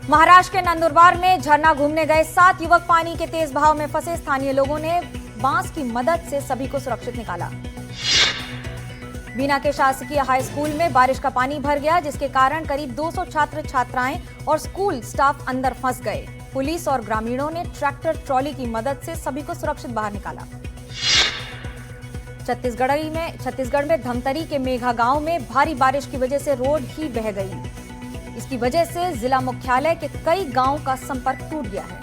महाराष्ट्र के नंदुरबार में झरना घूमने गए 7 युवक पानी के तेज बहाव में फंसे। स्थानीय लोगों ने बांस की मदद से सभी को सुरक्षित निकाला। बीना के शासकीय हाई स्कूल में बारिश का पानी भर गया, जिसके कारण करीब 200 छात्र छात्राएं और स्कूल स्टाफ अंदर फंस गए। पुलिस और ग्रामीणों ने ट्रैक्टर ट्रॉली की मदद से सभी को सुरक्षित बाहर निकाला। छत्तीसगढ़ में धमतरी के मेघा गांव में भारी बारिश की वजह से रोड ही बह गई। इसकी वजह से जिला मुख्यालय के कई गांवों का संपर्क टूट गया है।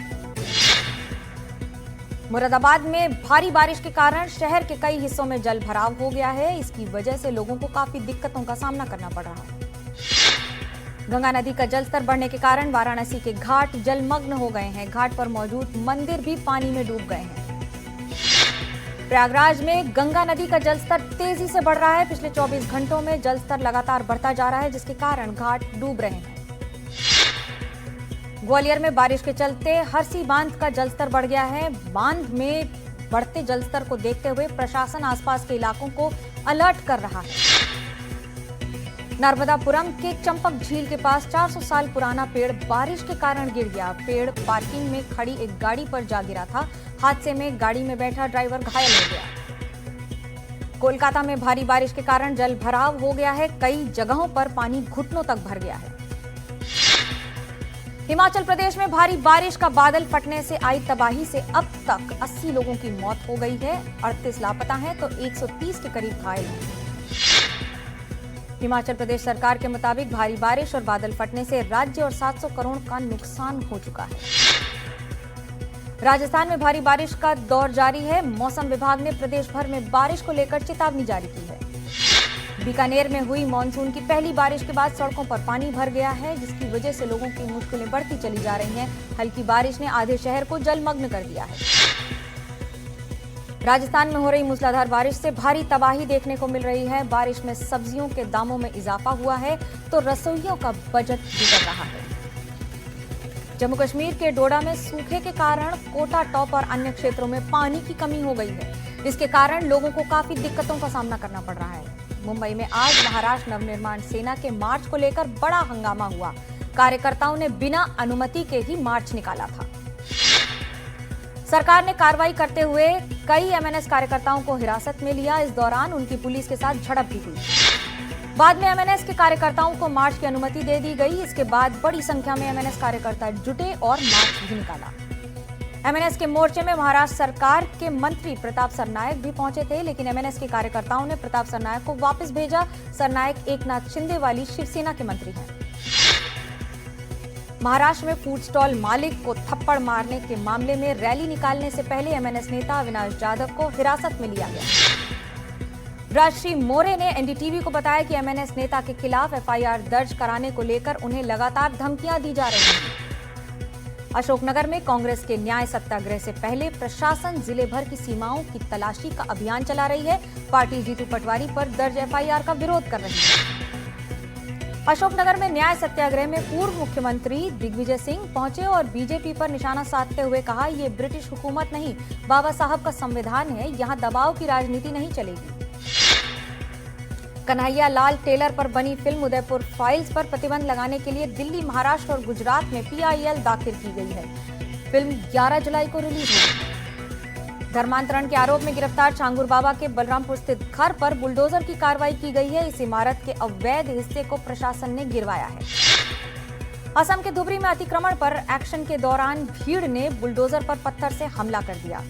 मुरादाबाद में भारी बारिश के कारण शहर के कई हिस्सों में जल भराव हो गया है। इसकी वजह से लोगों को काफी दिक्कतों का सामना करना पड़ रहा है। गंगा नदी का जलस्तर बढ़ने के कारण वाराणसी के घाट जलमग्न हो गए हैं। घाट पर मौजूद मंदिर भी पानी में डूब गए हैं। प्रयागराज में गंगा नदी का जलस्तर तेजी से बढ़ रहा है। पिछले 24 घंटों में जलस्तर लगातार बढ़ता जा रहा है, जिसके कारण घाट डूब रहे हैं। ग्वालियर में बारिश के चलते हरसी बांध का जलस्तर बढ़ गया है। बांध में बढ़ते जलस्तर को देखते हुए प्रशासन आसपास के इलाकों को अलर्ट कर रहा है। नर्मदापुरम के चंपक झील के पास 400 साल पुराना पेड़ बारिश के कारण गिर गया। पेड़ पार्किंग में खड़ी एक गाड़ी पर जा गिरा था। हादसे में गाड़ी में बैठा ड्राइवर घायल हो गया। कोलकाता में भारी बारिश के कारण जल भराव हो गया है। कई जगहों पर पानी घुटनों तक भर गया है। हिमाचल प्रदेश में भारी बारिश का बादल फटने से आई तबाही से अब तक 80 लोगों की मौत हो गई है। 38 लापता हैं तो 130 के करीब घायल हैं। हिमाचल प्रदेश सरकार के मुताबिक भारी बारिश और बादल फटने से राज्य और 700 करोड़ का नुकसान हो चुका है। राजस्थान में भारी बारिश का दौर जारी है। मौसम विभाग ने प्रदेश भर में बारिश को लेकर चेतावनी जारी की है। बीकानेर में हुई मानसून की पहली बारिश के बाद सड़कों पर पानी भर गया है, जिसकी वजह से लोगों की मुश्किलें बढ़ती चली जा रही हैं। हल्की बारिश ने आधे शहर को जलमग्न कर दिया है। राजस्थान में हो रही मूसलाधार बारिश से भारी तबाही देखने को मिल रही है। बारिश में सब्जियों के दामों में इजाफा हुआ है तो रसोइयों का बजट बिगड़ रहा है। जम्मू कश्मीर के डोडा में सूखे के कारण कोटा टॉप और अन्य क्षेत्रों में पानी की कमी हो गई है। इसके कारण लोगों को काफी दिक्कतों का सामना करना पड़ रहा है। मुंबई में आज महाराष्ट्र नवनिर्माण सेना के मार्च को लेकर बड़ा हंगामा हुआ। कार्यकर्ताओं ने बिना अनुमति के ही मार्च निकाला था। सरकार ने कार्रवाई करते हुए कई एमएनएस कार्यकर्ताओं को हिरासत में लिया। इस दौरान उनकी पुलिस के साथ झड़प भी हुई। बाद में एमएनएस के कार्यकर्ताओं को मार्च की अनुमति दे दी गई। इसके बाद बड़ी संख्या में एमएनएस कार्यकर्ता जुटे और मार्च भी निकाला। एमएनएस के मोर्चे में महाराष्ट्र सरकार के मंत्री प्रताप सरनायक भी पहुंचे थे, लेकिन एमएनएस के कार्यकर्ताओं ने प्रताप सरनायक को वापस भेजा। सरनायक एकनाथ शिंदे वाली शिवसेना के मंत्री हैं। महाराष्ट्र में फूड स्टॉल मालिक को थप्पड़ मारने के मामले में रैली निकालने से पहले एमएनएस नेता अविनाश जाधव को हिरासत में लिया गया। राजश्री मोरे ने एनडीटीवी को बताया कि एमएनएस नेता के खिलाफ एफआईआर दर्ज कराने को लेकर उन्हें लगातार धमकियां दी जा रही हैं। अशोकनगर में कांग्रेस के न्याय सत्याग्रह से पहले प्रशासन जिले भर की सीमाओं की तलाशी का अभियान चला रही है। पार्टी जीतू पटवारी पर दर्ज एफआईआर का विरोध कर रही है। अशोकनगर में न्याय सत्याग्रह में पूर्व मुख्यमंत्री दिग्विजय सिंह पहुंचे और बीजेपी पर निशाना साधते हुए कहा, ये ब्रिटिश हुकूमत नहीं, बाबा साहब का संविधान है, यहां दबाव की राजनीति नहीं चलेगी। कन्हैया लाल टेलर पर बनी फिल्म उदयपुर फाइल्स पर प्रतिबंध लगाने के लिए दिल्ली, महाराष्ट्र और गुजरात में पीआईएल दाखिल की गई है। फिल्म 11 जुलाई को रिलीज होगी। धर्मांतरण के आरोप में गिरफ्तार छांगुर बाबा के बलरामपुर स्थित घर पर बुलडोजर की कार्रवाई की गई है। इस इमारत के अवैध हिस्से को प्रशासन ने गिरवाया है। असम के धुबरी में अतिक्रमण पर एक्शन के दौरान भीड़ ने बुलडोजर पर पत्थर से हमला कर दिया।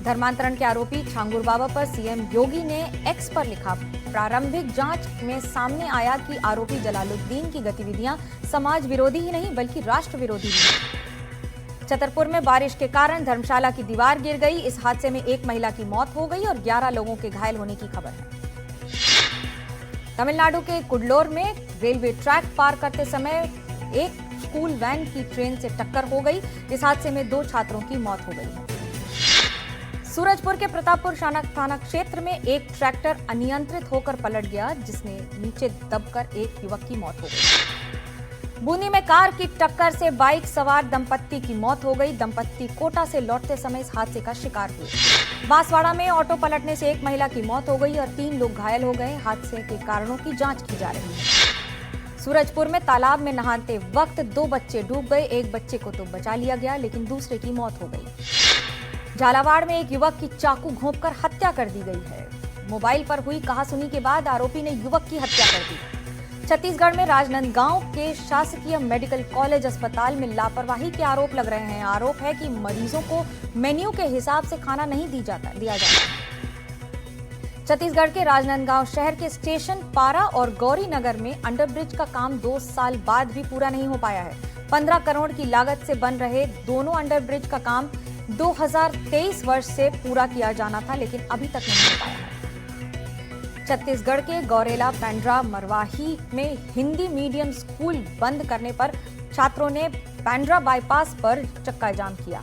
धर्मांतरण के आरोपी छांगुर बाबा पर सीएम योगी ने एक्स पर लिखा, प्रारंभिक जांच में सामने आया कि आरोपी जलालुद्दीन की गतिविधियां समाज विरोधी ही नहीं बल्कि राष्ट्र विरोधी भी हैं। छतरपुर में बारिश के कारण धर्मशाला की दीवार गिर गई। इस हादसे में एक महिला की मौत हो गई और 11 लोगों के घायल होने की खबर है। तमिलनाडु के कुडलोर में रेलवे ट्रैक पार करते समय एक स्कूल वैन की ट्रेन से टक्कर हो गई। इस हादसे में 2 छात्रों की मौत हो गई है। सूरजपुर के प्रतापपुर थाना क्षेत्र में एक ट्रैक्टर अनियंत्रित होकर पलट गया, जिसने नीचे दबकर एक युवक की मौत हो गई। बूंदी में कार की टक्कर से बाइक सवार दंपत्ति की मौत हो गई। दंपत्ति कोटा से लौटते समय इस हादसे का शिकार हुए। बांसवाड़ा में ऑटो पलटने से एक महिला की मौत हो गई और 3 लोग घायल हो गए। हादसे के कारणों की जांच की जा रही है। सूरजपुर में तालाब में नहाते वक्त 2 बच्चे डूब गए। एक बच्चे को तो बचा लिया गया, लेकिन दूसरे की मौत हो गई। झालावाड़ में एक युवक की चाकू घोंपकर हत्या कर दी गई है। मोबाइल पर हुई कहासुनी के बाद आरोपी ने युवक की हत्या कर दी। छत्तीसगढ़ में राजनांदगांव के शासकीय मेडिकल कॉलेज अस्पताल में लापरवाही के आरोप लग रहे हैं। आरोप है कि मरीजों को मेन्यू के हिसाब से खाना नहीं दिया जाता। छत्तीसगढ़ के राजनांदगांव शहर के स्टेशन पारा और गौरी नगर में अंडरब्रिज का काम 2 साल बाद भी पूरा नहीं हो पाया है। 15 करोड़ की लागत से बन रहे दोनों अंडरब्रिज का काम 2023 वर्ष से पूरा किया जाना था, लेकिन अभी तक नहीं हो पाया है। छत्तीसगढ़ के गौरेला, पेंड्रा, मरवाही में हिंदी मीडियम स्कूल बंद करने पर छात्रों ने पेंड्रा बाईपास पर चक्का जाम किया।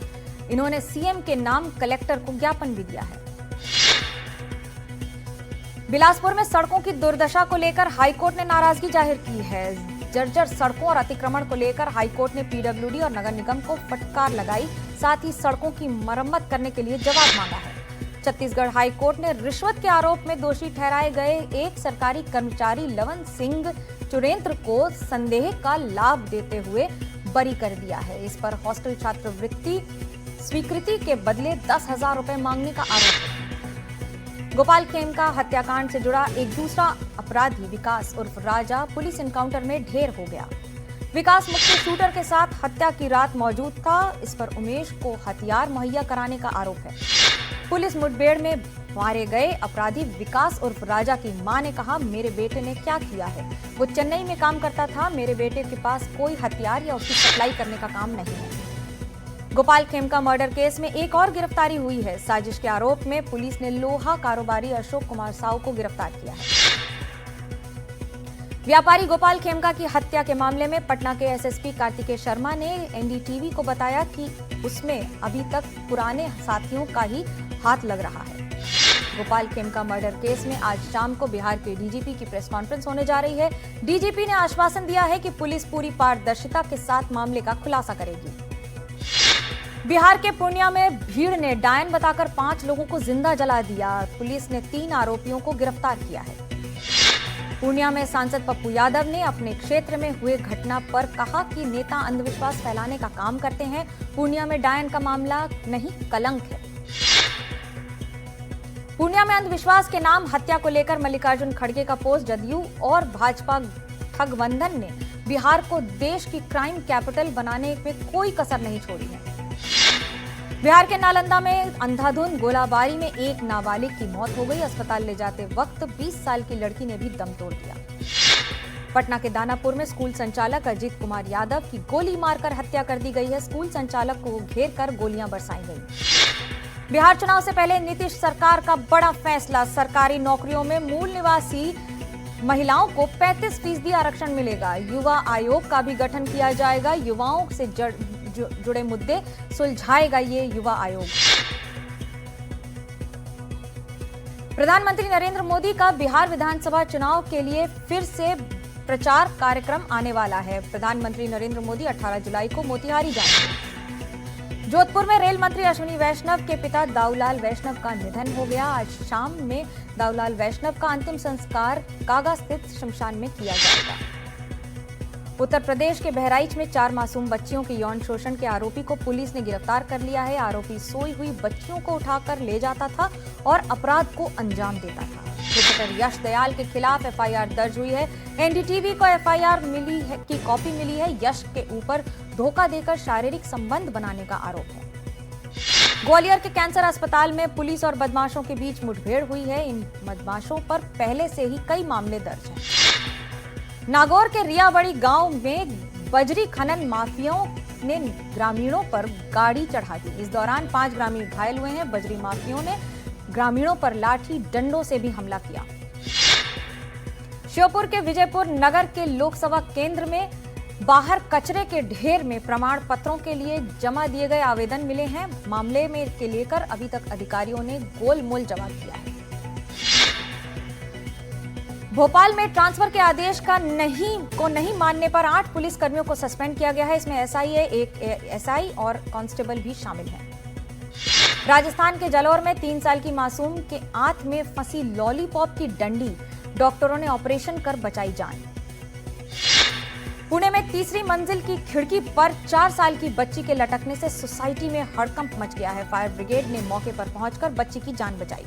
इन्होंने सीएम के नाम कलेक्टर को ज्ञापन भी दिया है। बिलासपुर में सड़कों की दुर्दशा को लेकर हाईकोर्ट ने नाराजगी जाहिर की है। जर्जर सड़कों और अतिक्रमण को लेकर हाईकोर्ट ने पीडब्ल्यूडी और नगर निगम को फटकार लगाई, साथ ही सड़कों की मरम्मत करने के लिए जवाब मांगा है। छत्तीसगढ़ हाईकोर्ट ने रिश्वत के आरोप में दोषी ठहराए गए एक सरकारी कर्मचारी लवन सिंह चुरेंद्र को संदेह का लाभ देते हुए बरी कर दिया है। इस पर हॉस्टल छात्रवृत्ति स्वीकृति के बदले 10,000 रुपए मांगने का आरोप है। गोपाल खेमका हत्याकांड से जुड़ा एक दूसरा अपराधी विकास उर्फ राजा पुलिस एनकाउंटर में ढेर हो गया। विकास मुख्य शूटर के साथ हत्या की रात मौजूद था। इस पर उमेश को हथियार मुहैया कराने का आरोप है। पुलिस मुठभेड़ में मारे गए अपराधी विकास उर्फ राजा की मां ने कहा, मेरे बेटे ने क्या किया है, वो चेन्नई में काम करता था। मेरे बेटे के पास कोई हथियार या उसकी सप्लाई करने का काम नहीं है। गोपाल खेमका मर्डर केस में एक और गिरफ्तारी हुई है। साजिश के आरोप में पुलिस ने लोहा कारोबारी अशोक कुमार साहू को गिरफ्तार किया है। व्यापारी गोपाल खेमका की हत्या के मामले में पटना के एसएसपी कार्तिकेय शर्मा ने एनडीटीवी को बताया कि उसमें अभी तक पुराने साथियों का ही हाथ लग रहा है। गोपाल खेमका मर्डर केस में आज शाम को बिहार के डीजीपी की प्रेस कॉन्फ्रेंस होने जा रही है। डीजीपी ने आश्वासन दिया है कि पुलिस पूरी पारदर्शिता के साथ मामले का खुलासा करेगी। बिहार के पूर्णिया में भीड़ ने डायन बताकर 5 लोगों को जिंदा जला दिया। पुलिस ने 3 आरोपियों को गिरफ्तार किया है। पूर्णिया में सांसद पप्पू यादव ने अपने क्षेत्र में हुए घटना पर कहा कि नेता अंधविश्वास फैलाने का काम करते हैं। पूर्णिया में डायन का मामला नहीं, कलंक है। पूर्णिया में अंधविश्वास के नाम हत्या को लेकर मल्लिकार्जुन खड़गे का पोस्ट जदयू और भाजपा ठगबंधन ने बिहार को देश की क्राइम कैपिटल बनाने में कोई कसर नहीं छोड़ी है। बिहार के नालंदा में अंधाधुंध गोलाबारी में एक नाबालिग की मौत हो गई। अस्पताल ले जाते वक्त 20 साल की लड़की ने भी दम तोड़ दिया। पटना के दानापुर में स्कूल संचालक अजीत कुमार यादव की गोली मारकर हत्या कर दी गई है। स्कूल संचालक को घेर कर गोलियां बरसाई गई। बिहार चुनाव से पहले नीतीश सरकार का बड़ा फैसला, सरकारी नौकरियों में मूल निवासी महिलाओं को 35% आरक्षण मिलेगा। युवा आयोग का भी गठन किया जाएगा। युवाओं से जुड़े मुद्दे सुलझाएगा ये युवा आयोग। प्रधानमंत्री नरेंद्र मोदी का बिहार विधानसभा चुनाव के लिए फिर से प्रचार कार्यक्रम आने वाला है। प्रधानमंत्री नरेंद्र मोदी 18 जुलाई को मोतिहारी जाएंगे। जोधपुर में रेल मंत्री अश्विनी वैष्णव के पिता दाऊलाल वैष्णव का निधन हो गया। आज शाम में दाऊलाल वैष्णव का अंतिम संस्कार कागा स्थित शमशान में किया जाएगा। उत्तर प्रदेश के बहराइच में 4 मासूम बच्चियों के यौन शोषण के आरोपी को पुलिस ने गिरफ्तार कर लिया है। आरोपी सोई हुई बच्चियों को उठाकर ले जाता था और अपराध को अंजाम देता था। क्रिकेटर यश दयाल के खिलाफ एफआईआर दर्ज हुई है। एनडीटीवी को एफआईआर की कॉपी मिली है। यश के ऊपर धोखा देकर शारीरिक संबंध बनाने का आरोप है। ग्वालियर के कैंसर अस्पताल में पुलिस और बदमाशों के बीच मुठभेड़ हुई है। इन बदमाशों पर पहले से ही कई मामले दर्ज हैं। नागौर के रियाबड़ी गांव में बजरी खनन माफियाओं ने ग्रामीणों पर गाड़ी चढ़ा दी। इस दौरान 5 ग्रामीण घायल हुए हैं। बजरी माफियाओं ने ग्रामीणों पर लाठी डंडों से भी हमला किया। श्योपुर के विजयपुर नगर के लोकसभा केंद्र में बाहर कचरे के ढेर में प्रमाण पत्रों के लिए जमा दिए गए आवेदन मिले हैं। मामले में के लेकर अभी तक अधिकारियों ने गोलमोल जवाब दिया है। भोपाल में ट्रांसफर के आदेश का नहीं मानने पर 8 पुलिसकर्मियों को सस्पेंड किया गया है। इसमें एक एसआई और कांस्टेबल भी शामिल हैं। राजस्थान के जालौर में 3 साल की मासूम के आंत में फंसी लॉलीपॉप की डंडी, डॉक्टरों ने ऑपरेशन कर बचाई जान। पुणे में तीसरी मंजिल की खिड़की पर 4 साल की बच्ची के लटकने से सोसाइटी में हड़कंप मच गया है। फायर ब्रिगेड ने मौके पर पहुंचकर बच्ची की जान बचाई।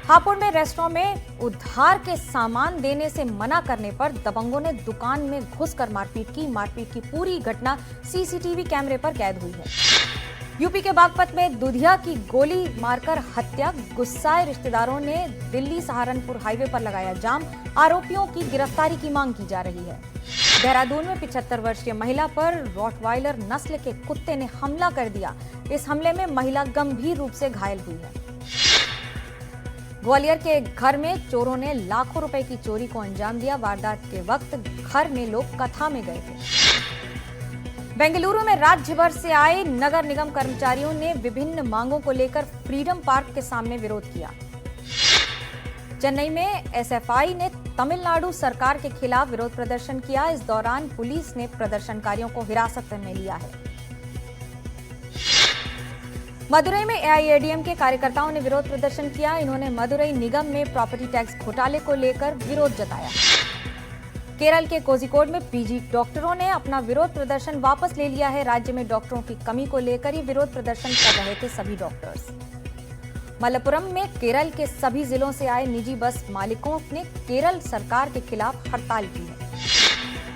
हापुड़ में रेस्टोरेंट में उधार के सामान देने से मना करने पर दबंगों ने दुकान में घुसकर मारपीट की। मारपीट की पूरी घटना सीसीटीवी कैमरे पर कैद हुई है। यूपी के बागपत में दुधिया की गोली मारकर हत्या। गुस्साए रिश्तेदारों ने दिल्ली सहारनपुर हाईवे पर लगाया जाम। आरोपियों की गिरफ्तारी की मांग की जा रही है। देहरादून में 75 वर्षीय महिला पर रॉटवाइलर नस्ल के कुत्ते ने हमला कर दिया। इस हमले में महिला गंभीर रूप से घायल हुई है। ग्वालियर के एक घर में चोरों ने लाखों रुपए की चोरी को अंजाम दिया। वारदात के वक्त घर में लोग कथा में गए थे। बेंगलुरु में राज्य भर से आए नगर निगम कर्मचारियों ने विभिन्न मांगों को लेकर फ्रीडम पार्क के सामने विरोध किया। चेन्नई में एसएफआई ने तमिलनाडु सरकार के खिलाफ विरोध प्रदर्शन किया। इस दौरान पुलिस ने प्रदर्शनकारियों को हिरासत में लिया है। मदुरई में एआईएडीएम के कार्यकर्ताओं ने विरोध प्रदर्शन किया। इन्होंने मदुरई निगम में प्रॉपर्टी टैक्स घोटाले को लेकर विरोध जताया। केरल के कोझिकोड में पीजी डॉक्टरों ने अपना विरोध प्रदर्शन वापस ले लिया है। राज्य में डॉक्टरों की कमी को लेकर ही विरोध प्रदर्शन कर रहे थे सभी डॉक्टर्स। मलप्पुरम में केरल के सभी जिलों से आए निजी बस मालिकों ने केरल सरकार के खिलाफ हड़ताल की है।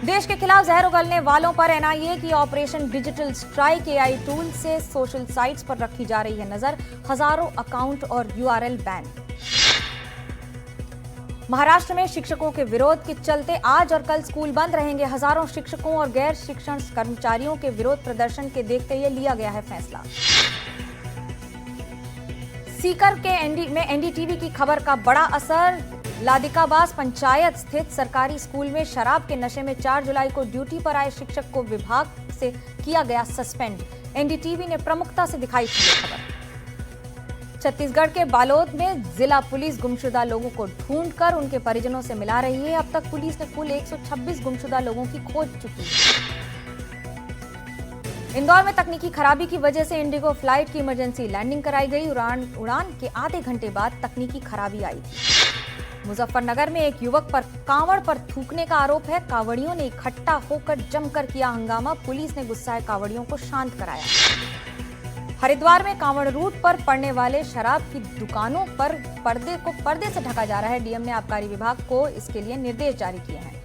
देश के खिलाफ जहर उगलने वालों पर एनआईए की operation digital strike AI tool से सोशल साइट्स पर रखी जा रही है नजर। हजारों अकाउंट और यूआरएल बैन। महाराष्ट्र में शिक्षकों के विरोध के चलते आज और कल स्कूल बंद रहेंगे। हजारों शिक्षकों और गैर शिक्षण कर्मचारियों के विरोध प्रदर्शन के देखते हुए लिया गया है फैसला। सीकर के एनडीटीवी की खबर का बड़ा असर। लादिकाबास पंचायत स्थित सरकारी स्कूल में शराब के नशे में 4 जुलाई को ड्यूटी पर आए शिक्षक को विभाग से किया गया सस्पेंड। एनडीटीवी ने प्रमुखता से दिखाई थी ये खबर। छत्तीसगढ़ के बालोद में जिला पुलिस गुमशुदा लोगों को ढूंढकर उनके परिजनों से मिला रही है। अब तक पुलिस ने कुल 126 गुमशुदा लोगों की खोज चुकी है। इंदौर में तकनीकी खराबी की वजह से इंडिगो फ्लाइट की इमरजेंसी लैंडिंग कराई गई। उड़ान के आधे घंटे बाद तकनीकी खराबी आई थी। मुजफ्फरनगर में एक युवक पर कांवड़ पर थूकने का आरोप है। कांवड़ियों ने इकट्ठा होकर जमकर किया हंगामा। पुलिस ने गुस्साए कांवड़ियों को शांत कराया। हरिद्वार में कांवड़ रूट पर पड़ने वाले शराब की दुकानों पर पर्दे से ढका जा रहा है। डीएम ने आबकारी विभाग को इसके लिए निर्देश जारी किए हैं।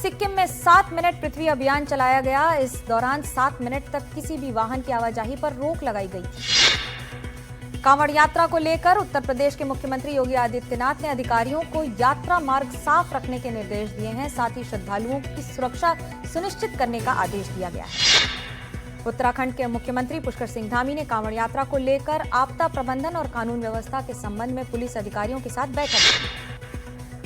सिक्किम में 7 मिनट पृथ्वी अभियान चलाया गया। इस दौरान 7 मिनट तक किसी भी वाहन की आवाजाही पर रोक लगाई गई थी। कांवड़ यात्रा को लेकर उत्तर प्रदेश के मुख्यमंत्री योगी आदित्यनाथ ने अधिकारियों को यात्रा मार्ग साफ रखने के निर्देश दिए हैं। साथ ही श्रद्धालुओं की सुरक्षा सुनिश्चित करने का आदेश दिया गया है। उत्तराखंड के मुख्यमंत्री पुष्कर सिंह धामी ने कांवड़ यात्रा को लेकर आपदा प्रबंधन और कानून व्यवस्था के संबंध में पुलिस अधिकारियों के साथ बैठक की।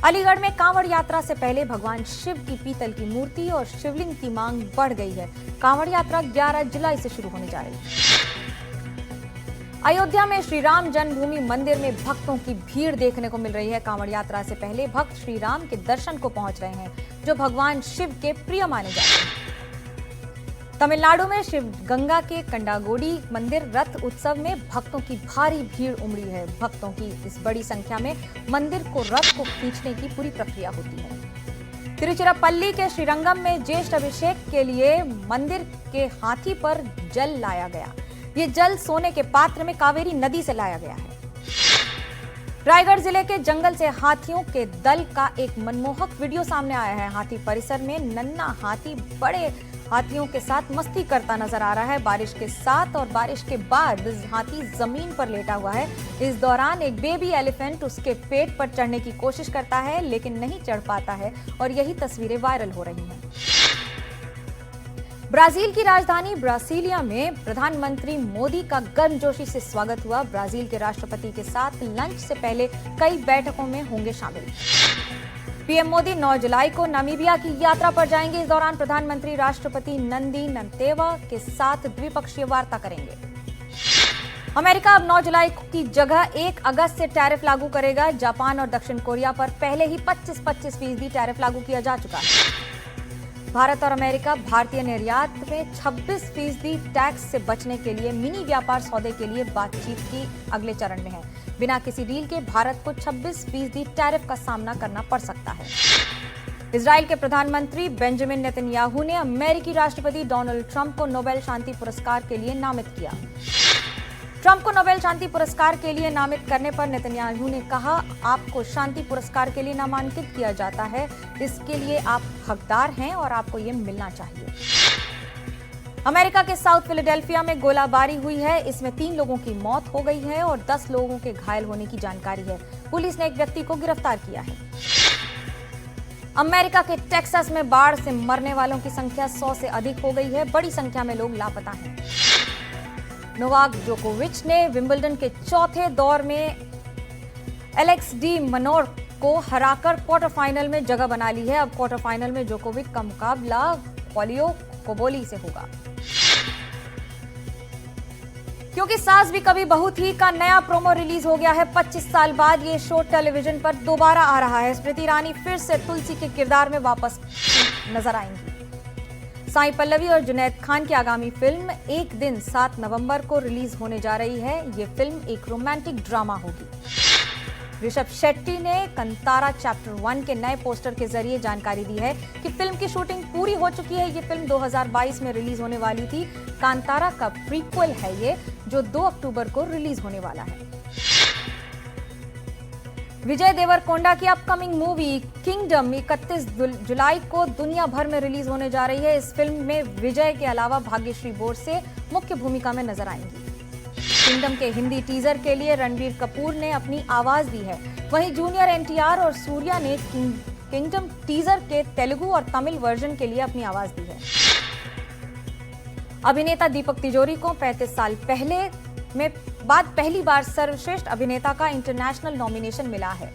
अलीगढ़ में कांवड़ यात्रा से पहले भगवान शिव की पीतल की मूर्ति और शिवलिंग की मांग बढ़ गई है। कांवड़ यात्रा 11 जुलाई से शुरू होने जा रही है। अयोध्या में श्री राम जन्मभूमि मंदिर में भक्तों की भीड़ देखने को मिल रही है। कांवड़ यात्रा से पहले भक्त श्री राम के दर्शन को पहुंच रहे हैं, जो भगवान शिव के प्रिय माने जाते हैं। तमिलनाडु में शिव गंगा के कंडागोडी मंदिर रथ उत्सव में भक्तों की भारी भीड़ उमड़ी है। भक्तों की इस बड़ी संख्या में मंदिर को रथ को खींचने की पूरी प्रक्रिया होती है। तिरुचिरापल्ली के श्रीरंगम में ज्येष्ठ अभिषेक के लिए मंदिर के हाथी पर जल लाया गया। ये जल सोने के पात्र में कावेरी नदी से लाया गया है। रायगढ़ जिले के जंगल से हाथियों के दल का एक मनमोहक वीडियो सामने आया है। हाथी परिसर में नन्हा हाथी बड़े हाथियों के साथ मस्ती करता नजर आ रहा है। बारिश के साथ और बारिश के बाद हाथी जमीन पर लेटा हुआ है। इस दौरान एक बेबी एलिफेंट उसके पेट पर चढ़ने की कोशिश करता है, लेकिन नहीं चढ़ पाता है और यही तस्वीरें वायरल हो रही हैं। ब्राजील की राजधानी ब्रासिलिया में प्रधानमंत्री मोदी का गर्मजोशी से स्वागत हुआ। ब्राजील के राष्ट्रपति के साथ लंच से पहले कई बैठकों में होंगे शामिल। पीएम मोदी 9 जुलाई को नामीबिया की यात्रा पर जाएंगे। इस दौरान प्रधानमंत्री राष्ट्रपति नंदी नंतेवा के साथ द्विपक्षीय वार्ता करेंगे। अमेरिका अब 9 जुलाई की जगह 1 अगस्त से टैरिफ लागू करेगा। जापान और दक्षिण कोरिया पर पहले ही 25% टैरिफ लागू किया जा चुका है। भारत और अमेरिका भारतीय निर्यात में 26% टैक्स से बचने के लिए मिनी व्यापार सौदे के लिए बातचीत की अगले चरण में है। बिना किसी डील के भारत को 26% टैरिफ का सामना करना पड़ सकता है। इजराइल के प्रधानमंत्री बेंजामिन नेतन्याहू ने अमेरिकी राष्ट्रपति डोनाल्ड ट्रंप को नोबेल शांति पुरस्कार के लिए नामित किया। ट्रंप को नोबेल शांति पुरस्कार के लिए नामित करने पर नेतन्याहू ने कहा, आपको शांति पुरस्कार के लिए नामांकित किया जाता है, इसके लिए आप हकदार हैं और आपको ये मिलना चाहिए। अमेरिका के साउथ फिलाडेल्फिया में गोलाबारी हुई है। इसमें 3 लोगों की मौत हो गई है और 10 लोगों के घायल होने की जानकारी है। पुलिस ने एक व्यक्ति को गिरफ्तार किया है। अमेरिका के टेक्सास में बाढ़ से मरने वालों की संख्या 100 से अधिक हो गई है। बड़ी संख्या में लोग लापता हैं। नोवाक जोकोविच ने विंबलडन के चौथे दौर में एलेक्स डी मिनोर को हराकर क्वार्टर फाइनल में जगह बना ली है। अब क्वार्टर फाइनल में जोकोविच का मुकाबला पॉलियो कोबोली से होगा। क्योंकि सास भी कभी बहू थी का नया प्रोमो रिलीज हो गया है। 25 साल बाद ये शो टेलीविजन पर दोबारा आ रहा है। स्मृति ईरानी फिर से तुलसी के किरदार में वापस नजर आएंगी। साई पल्लवी और जुनैद खान की आगामी फिल्म एक दिन 7 नवंबर को रिलीज होने जा रही है। ये फिल्म एक रोमांटिक ड्रामा होगी। ऋषभ शेट्टी ने कंतारा चैप्टर 1 के नए पोस्टर के जरिए जानकारी दी है कि फिल्म की शूटिंग पूरी हो चुकी है। ये फिल्म 2022 में रिलीज होने वाली थी। कांतारा का प्रीक्वल है ये, जो 2 अक्टूबर को रिलीज होने वाला है। विजय देवरकोंडा की अपकमिंग मूवी किंगडम 31 जुलाई को दुनिया भर में रिलीज होने जा रही है। इस फिल्म में विजय के अलावा भाग्यश्री बोरसे मुख्य भूमिका में नजर आएंगी। किंगडम के हिंदी टीजर के लिए रणबीर कपूर ने अपनी आवाज दी है। वहीं जूनियर एनटीआर और सूर्या ने किंगडम टीजर के तेलुगु और तमिल वर्जन के लिए अपनी आवाज दी है। अभिनेता दीपक तिजोरी को 35 साल पहले में बाद पहली बार सर्वश्रेष्ठ अभिनेता का इंटरनेशनल नॉमिनेशन मिला है।